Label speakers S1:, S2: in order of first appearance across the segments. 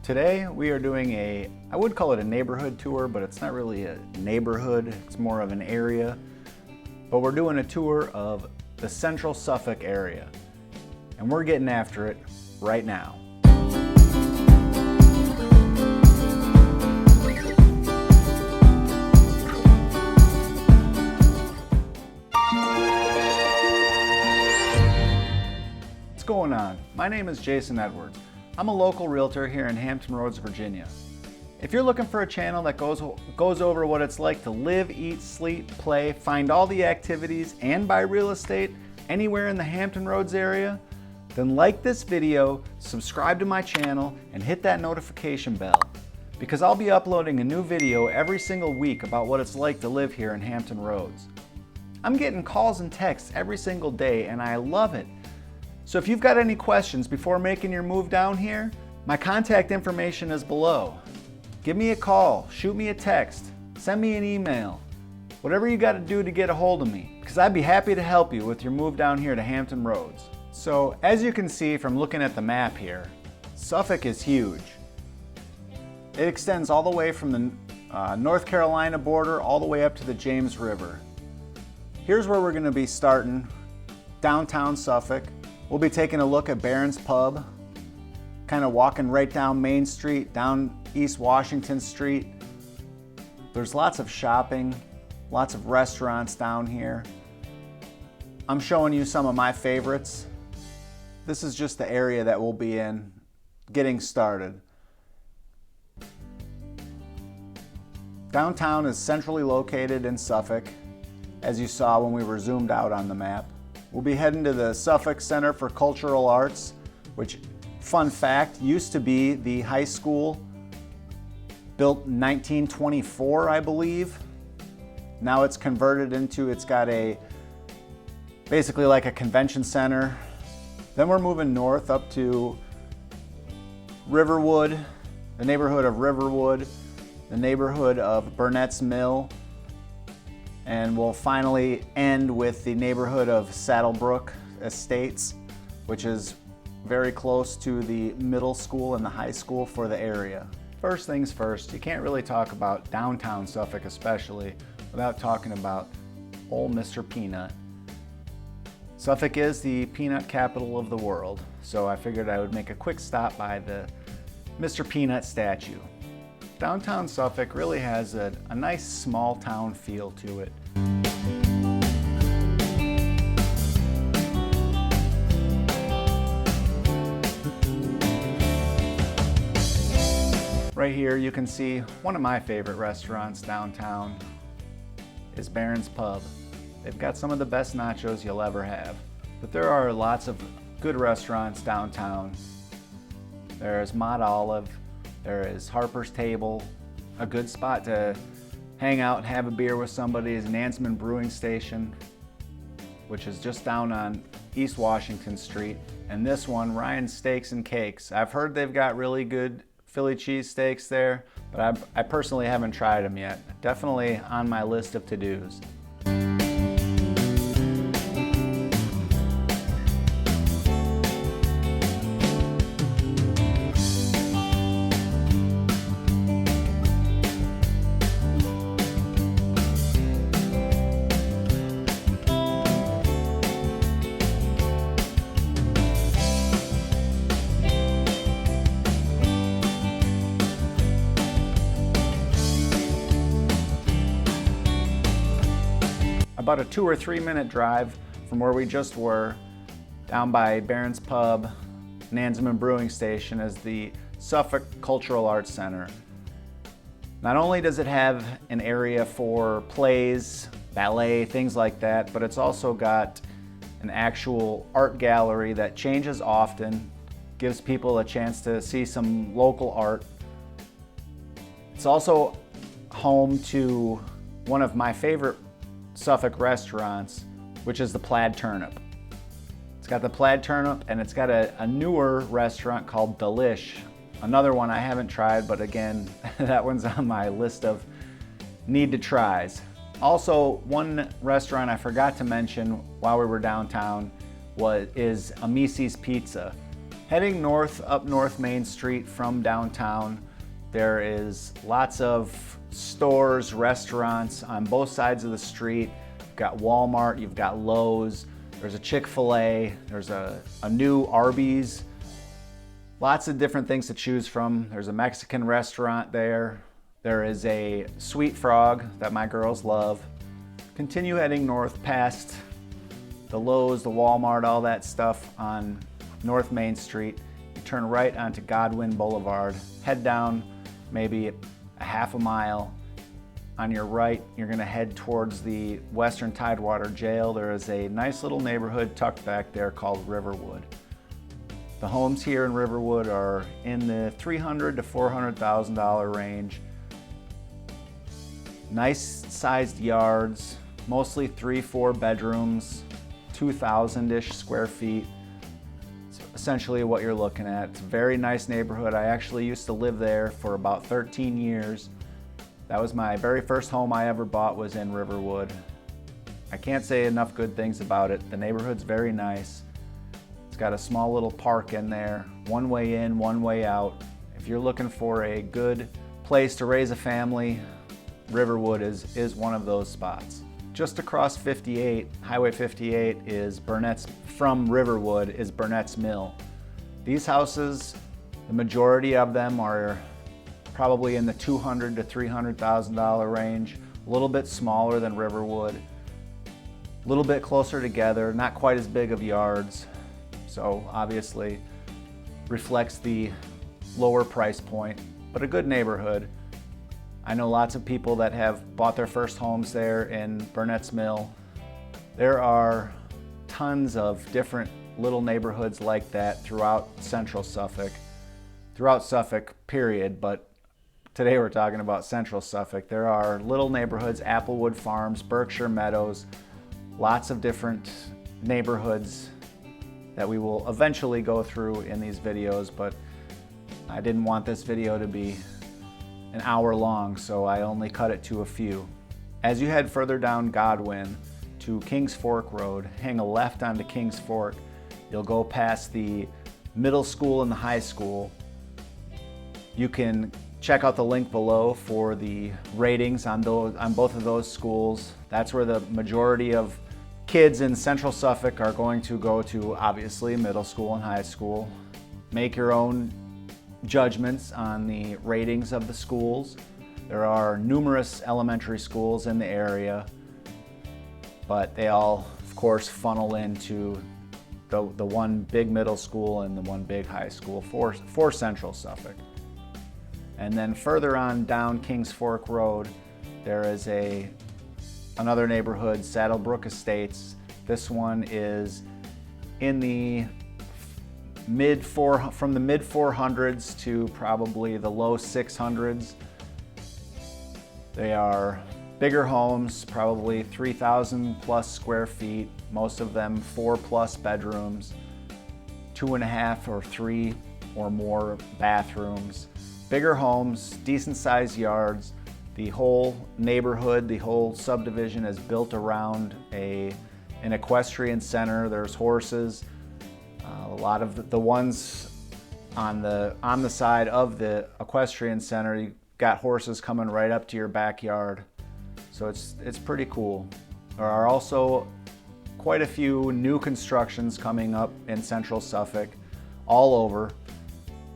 S1: Today we are doing I would call it a neighborhood tour, but it's not really a neighborhood, it's more of an area. But we're doing a tour of the Central Suffolk area, and we're getting after it right now. What's going on? My name is Jason Edwards. I'm a local realtor here in Hampton Roads, Virginia. If you're looking for a channel that goes over what it's like to live, eat, sleep, play, find all the activities, and buy real estate anywhere in the Hampton Roads area, then like this video, subscribe to my channel, and hit that notification bell, because I'll be uploading a new video every single week about what it's like to live here in Hampton Roads. I'm getting calls and texts every single day, and I love it. So if you've got any questions before making your move down here, my contact information is below. Give me a call, shoot me a text, send me an email, whatever you got to do to get a hold of me, because I'd be happy to help you with your move down here to Hampton Roads. So as you can see from looking at the map here, Suffolk is huge. It extends all the way from the North Carolina border all the way up to the James River. Here's where we're going to be starting, downtown Suffolk. We'll be taking a look at Barron's Pub, kind of walking right down Main Street, down East Washington Street. There's lots of shopping, lots of restaurants down here. I'm showing you some of my favorites. This is just the area that we'll be in, getting started. Downtown is centrally located in Suffolk, as you saw when we were zoomed out on the map. We'll be heading to the Suffolk Center for Cultural Arts, which, fun fact, used to be the high school, built in 1924, I believe. Now it's converted into, it's got basically like a convention center. Then we're moving north up to Riverwood, the neighborhood of Riverwood, the neighborhood of Burnett's Mill, and we'll finally end with the neighborhood of Saddlebrook Estates, which is very close to the middle school and the high school for the area. First things first, you can't really talk about downtown Suffolk especially without talking about old Mr. Peanut. Suffolk is the peanut capital of the world, so I figured I would make a quick stop by the Mr. Peanut statue. Downtown Suffolk really has a nice small town feel to it. Right here you can see one of my favorite restaurants downtown is Barron's Pub. They've got some of the best nachos you'll ever have. But there are lots of good restaurants downtown. There's Mod Olive, there is Harper's Table. A good spot to hang out and have a beer with somebody is Nansemond Brewing Station, which is just down on East Washington Street. And this one, Ryan's Steaks and Cakes. I've heard they've got really good Philly cheesesteaks there, but I personally haven't tried them yet. Definitely on my list of to-dos. About a 2 or 3 minute drive from where we just were, down by Barron's Pub, Nansemond Brewing Station, is the Suffolk Cultural Arts Center. Not only does it have an area for plays, ballet, things like that, but it's also got an actual art gallery that changes often, gives people a chance to see some local art. It's also home to one of my favorite Suffolk restaurants, which is the Plaid Turnip. It's got the Plaid Turnip, and it's got a newer restaurant called Delish. Another one I haven't tried, but again, that one's on my list of need to tries. Also, one restaurant I forgot to mention while we were downtown is Amici's Pizza. Heading north up North Main Street from downtown, there is lots of stores, restaurants on both sides of the street. You've got Walmart, you've got Lowe's, there's a Chick-fil-A, there's a new Arby's. Lots of different things to choose from. There's a Mexican restaurant there. There is a Sweet Frog that my girls love. Continue heading north past the Lowe's, the Walmart, all that stuff on North Main Street. You turn right onto Godwin Boulevard, head down maybe a half a mile. On your right, you're gonna head towards the Western Tidewater Jail. There is a nice little neighborhood tucked back there called Riverwood. The homes here in Riverwood are in the $300,000 to $400,000 range. Nice sized yards, mostly 3-4 bedrooms, 2,000-ish square feet. It's essentially what you're looking at. It's a very nice neighborhood. I actually used to live there for about 13 years. That was my very first home I ever bought, was in Riverwood. I can't say enough good things about it. The neighborhood's very nice. It's got a small little park in there, one way in, one way out. If you're looking for a good place to raise a family, Riverwood is one of those spots. Just across 58, Highway 58 is from Riverwood is Burnett's Mill. These houses, the majority of them are probably in the $200,000 to $300,000 range, a little bit smaller than Riverwood, a little bit closer together, not quite as big of yards. So obviously reflects the lower price point, but a good neighborhood. I know lots of people that have bought their first homes there in Burnett's Mill. There are tons of different little neighborhoods like that throughout Central Suffolk, period, but today we're talking about Central Suffolk. There are little neighborhoods, Applewood Farms, Berkshire Meadows, lots of different neighborhoods that we will eventually go through in these videos, but I didn't want this video to be an hour long, so I only cut it to a few. As you head further down Godwin to Kings Fork Road, hang a left onto Kings Fork, you'll go past the middle school and the high school. You can check out the link below for the ratings on both of those schools. That's where the majority of kids in Central Suffolk are going to go to, obviously, middle school and high school. Make your own judgments on the ratings of the schools. There are numerous elementary schools in the area, but they all, of course, funnel into the one big middle school and the one big high school for Central Suffolk. And then further on down Kings Fork Road, there is another neighborhood, Saddlebrook Estates. This one is in the from the mid 400s to probably the low 600s. They are bigger homes, probably 3,000 plus square feet, most of them 4+ bedrooms, 2.5 or 3 or more bathrooms. Bigger homes, decent sized yards. The whole neighborhood, the whole subdivision is built around an equestrian center. There's horses. A lot of the ones on the side of the equestrian center, you got horses coming right up to your backyard. So it's pretty cool. There are also quite a few new constructions coming up in Central Suffolk, all over.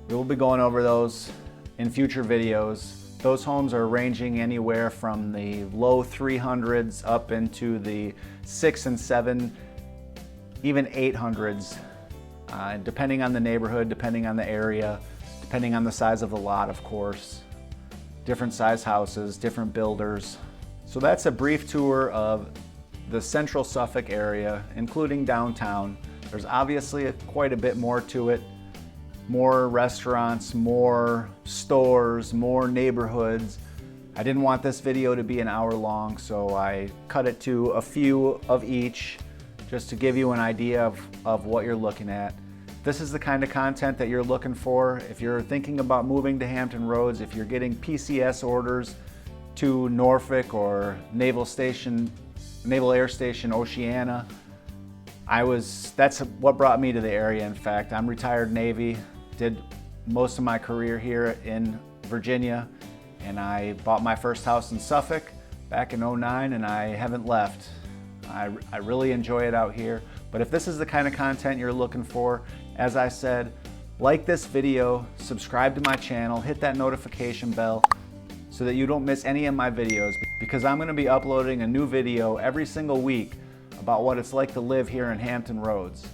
S1: We will be going over those in future videos. Those homes are ranging anywhere from the low 300s up into the 6 and 7, even 800s, depending on the neighborhood, depending on the area, depending on the size of the lot, of course. Different size houses, different builders. So that's a brief tour of the Central Suffolk area, including downtown. There's obviously quite a bit more to it. More restaurants, more stores, more neighborhoods. I didn't want this video to be an hour long, so I cut it to a few of each just to give you an idea of what you're looking at. This is the kind of content that you're looking for. If you're thinking about moving to Hampton Roads, if you're getting PCS orders to Norfolk or Naval Air Station Oceana, That's what brought me to the area. In fact, I'm retired Navy, did most of my career here in Virginia, and I bought my first house in Suffolk back in '09, and I haven't left. I really enjoy it out here. But if this is the kind of content you're looking for, as I said, like this video, subscribe to my channel, hit that notification bell so that you don't miss any of my videos, because I'm going to be uploading a new video every single week about what it's like to live here in Hampton Roads.